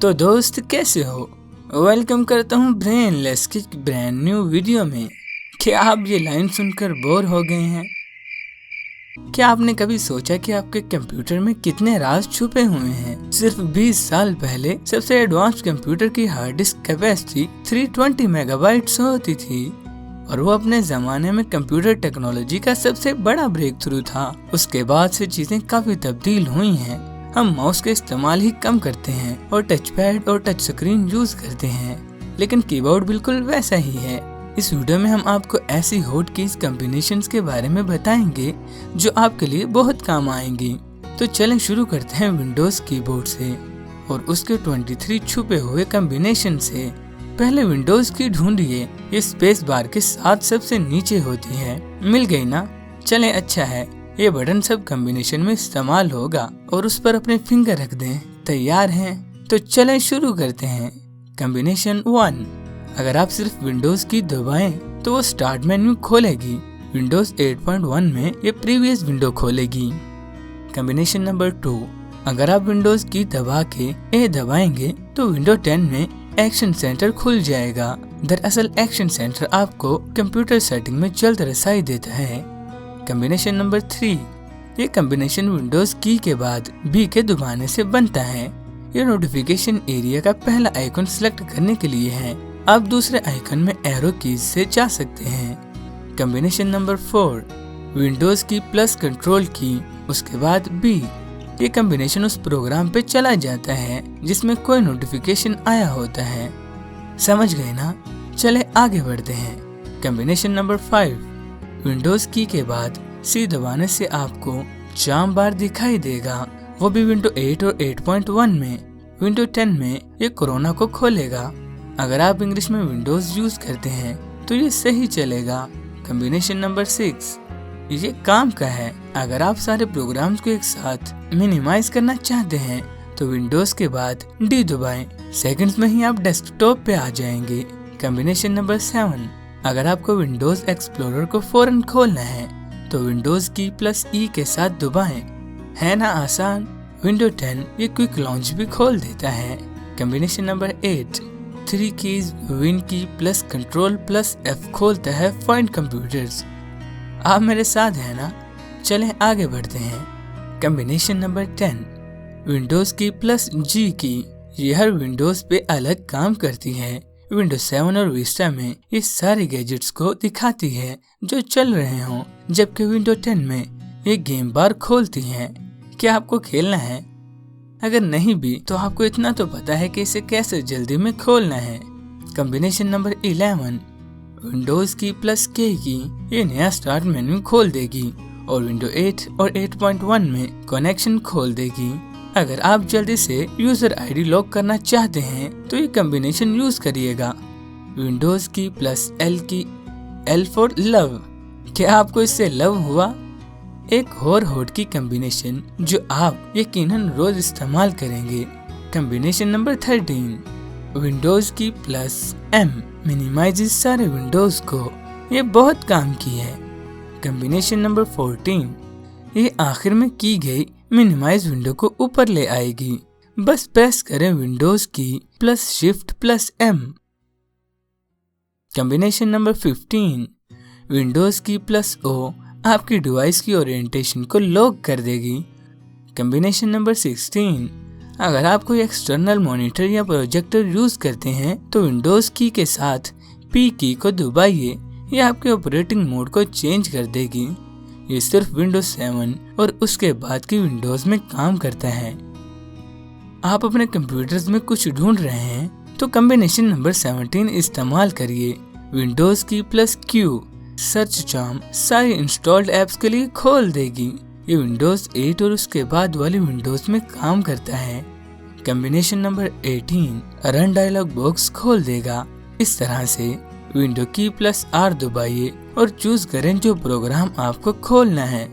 तो दोस्त कैसे हो? वेलकम करता हूँ ब्रेनलेस की ब्रांड न्यू वीडियो में। क्या आप ये लाइन सुनकर बोर हो गए हैं? क्या आपने कभी सोचा कि आपके कंप्यूटर में कितने राज छुपे हुए हैं? सिर्फ 20 साल पहले सबसे एडवांस कंप्यूटर की हार्ड डिस्क कैपेसिटी 320 मेगाबाइट्स होती थी और वो अपने जमाने में कंप्यूटर टेक्नोलॉजी का सबसे बड़ा ब्रेक थ्रू था। उसके बाद से चीजें काफी तब्दील हुई हैं। हम माउस का इस्तेमाल ही कम करते हैं और टच पैड और टच स्क्रीन यूज करते हैं, लेकिन कीबोर्ड बिल्कुल वैसा ही है। इस वीडियो में हम आपको ऐसी हॉट कीज कॉम्बिनेशंस के बारे में बताएंगे जो आपके लिए बहुत काम आएंगी। तो चलें शुरू करते हैं विंडोज कीबोर्ड से और उसके 23 छुपे हुए कॉम्बिनेशन से। पहले विंडोज की ढूंढिए, ये स्पेस बार के साथ सबसे नीचे होती है। मिल गई ना? चलें, अच्छा है, ये बटन सब कॉम्बिनेशन में इस्तेमाल होगा और उस पर अपने फिंगर रख दें। तैयार हैं? तो चलें शुरू करते हैं। कॉम्बिनेशन 1। अगर आप सिर्फ विंडोज की दबाएं तो वो स्टार्ट मेन्यू खोलेगी। विंडोज 8.1 में ये प्रीवियस विंडो खोलेगी। Combination number 2। अगर आप विंडोज की दबा के ए दबाएंगे तो विंडो 10 में एक्शन सेंटर खुल जाएगा। दरअसल एक्शन सेंटर आपको कंप्यूटर सेटिंग में जल्द रसाई देता है। Combination number 3। ये कॉम्बिनेशन विंडोज की के बाद बी के दबाने से बनता है। ये नोटिफिकेशन एरिया का पहला आइकन सिलेक्ट करने के लिए है। आप दूसरे आइकन में एरो कीज से जा सकते हैं। Combination number 4। Windows key plus control की, उसके बाद बी। ये कॉम्बिनेशन उस प्रोग्राम पे चला जाता है जिसमें कोई नोटिफिकेशन आया होता है। समझ गए ना? चले आगे बढ़ते हैं। Combination number 5। विंडोज की के बाद सी दबाने से आपको जाम बार दिखाई देगा, वो भी विंडो 8 और 8.1 में। विंडो 10 में ये कोरोना को खोलेगा। अगर आप इंग्लिश में विंडोज यूज करते हैं तो ये सही चलेगा। Combination number 6। ये काम का है। अगर आप सारे प्रोग्राम्स को एक साथ मिनिमाइज करना चाहते हैं तो विंडोज के बाद डी दबाएं। सेकंड्स में ही आप डेस्कटॉप पे आ जाएंगे। Combination number 7। अगर आपको विंडोज एक्सप्लोरर को फौरन खोलना है तो विंडोज की प्लस ई के साथ दबाएं। है ना आसान? विंडो 10 ये क्विक लॉन्च भी खोल देता है। Combination number 8। 3 कीज विन की प्लस कंट्रोल प्लस एफ खोलता है फाइंड कंप्यूटर्स। आप मेरे साथ हैं ना? चलें आगे बढ़ते हैं। Combination number 10। Windows key plus जी की, ये हर विंडोज पे अलग काम करती है। विंडोज 7 और विस्टा में ये सारे गैजेट्स को दिखाती है जो चल रहे हों, जबकि विंडो 10 में ये गेम बार खोलती है। क्या आपको खेलना है? अगर नहीं भी तो आपको इतना तो पता है कि इसे कैसे जल्दी में खोलना है। Combination number 11। Windows key plus के की, ये नया स्टार्ट मेन्यू खोल देगी और विंडो 8 और 8.1 में कनेक्शन खोल देगी। अगर आप जल्दी से यूजर आईडी लॉक करना चाहते हैं तो ये कॉम्बिनेशन यूज करिएगा। विंडोज की प्लस एल की, एल फॉर लव। क्या आपको इससे लव हुआ? एक और हॉट की कॉम्बिनेशन जो आप यकीनन रोज इस्तेमाल करेंगे। Combination number 13। Windows key plus M minimise सारे विंडोज को, ये बहुत काम की है। Combination number 14। ये आखिर में की गई मिनिमाइज विंडो को ऊपर ले आएगी। बस प्रेस करें Windows key plus shift plus M. Combination number 15। Windows key plus O आपकी डिवाइस की ओरिएंटेशन को लॉक कर देगी। Combination number 16। अगर आप कोई एक्सटर्नल मॉनिटर या प्रोजेक्टर यूज करते हैं तो विंडोज की के साथ पी की को दबाइए, ये आपके ऑपरेटिंग मोड को चेंज कर देगी। ये सिर्फ विंडोज 7 और उसके बाद की विंडोज में काम करता है। आप अपने कंप्यूटर्स में कुछ ढूंढ रहे हैं तो कॉम्बिनेशन नंबर 17 इस्तेमाल करिए। Windows key plus Q search जाम सारी इंस्टॉल्ड एप्स के लिए खोल देगी। ये विंडोज 8 और उसके बाद वाली विंडोज में काम करता है। Combination number 18 run dialogue box खोल देगा। इस तरह से विंडो की प्लस आर दबाइए और चूज करें जो प्रोग्राम आपको खोलना है।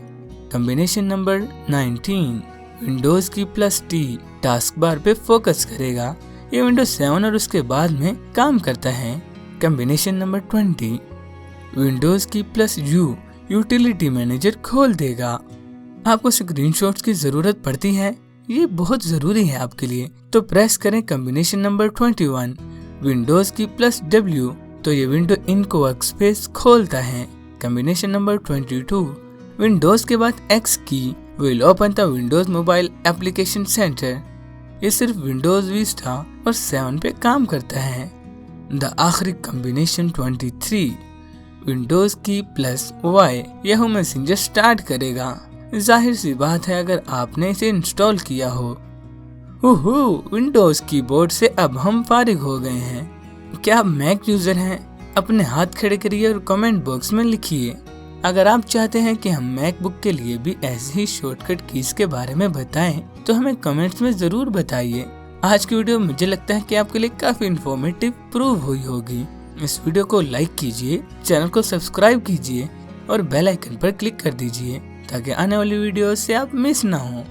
Combination number 19 Windows key plus T task bar पे फोकस करेगा। ये विंडोज 7 और उसके बाद में काम करता है। Combination number 20 Windows key plus you utility manager खोल देगा। आपको स्क्रीनशॉट्स की जरूरत पड़ती है ये बहुत जरूरी है आपके लिए। तो प्रेस करें कॉम्बिनेशन नंबर 21 विंडोज की +W, तो ये विंडो इनको वर्कस्पेस खोलता है। कॉम्बिनेशन नंबर 22 विंडोज के बाद X की will open the Windows mobile application centre. ये सिर्फ विंडोज विस्टा और 7 पे काम करता है। द आखिरी कॉम्बिनेशन 23 विंडोज की +Y याहू मैसेंजर स्टार्ट करेगा। जाहिर सी बात है अगर आपने इसे इंस्टॉल किया हो। विंडोज कीबोर्ड से अब हम फारिग हो गए हैं। क्या आप मैक यूजर हैं? अपने हाथ खड़े करिए और कमेंट बॉक्स में लिखिए। अगर आप चाहते हैं कि हम मैकबुक के लिए भी ऐसे ही शॉर्टकट कीज के बारे में बताएं तो हमें कमेंट्स में जरूर बताइए। आज की वीडियो मुझे लगता है कि आपके लिए काफी इंफॉर्मेटिव प्रूव हुई होगी। इस वीडियो को लाइक कीजिए, चैनल को सब्सक्राइब कीजिए और बेल आइकन पर क्लिक कर दीजिए ताकि आने वाली वीडियो से आप मिस ना हो।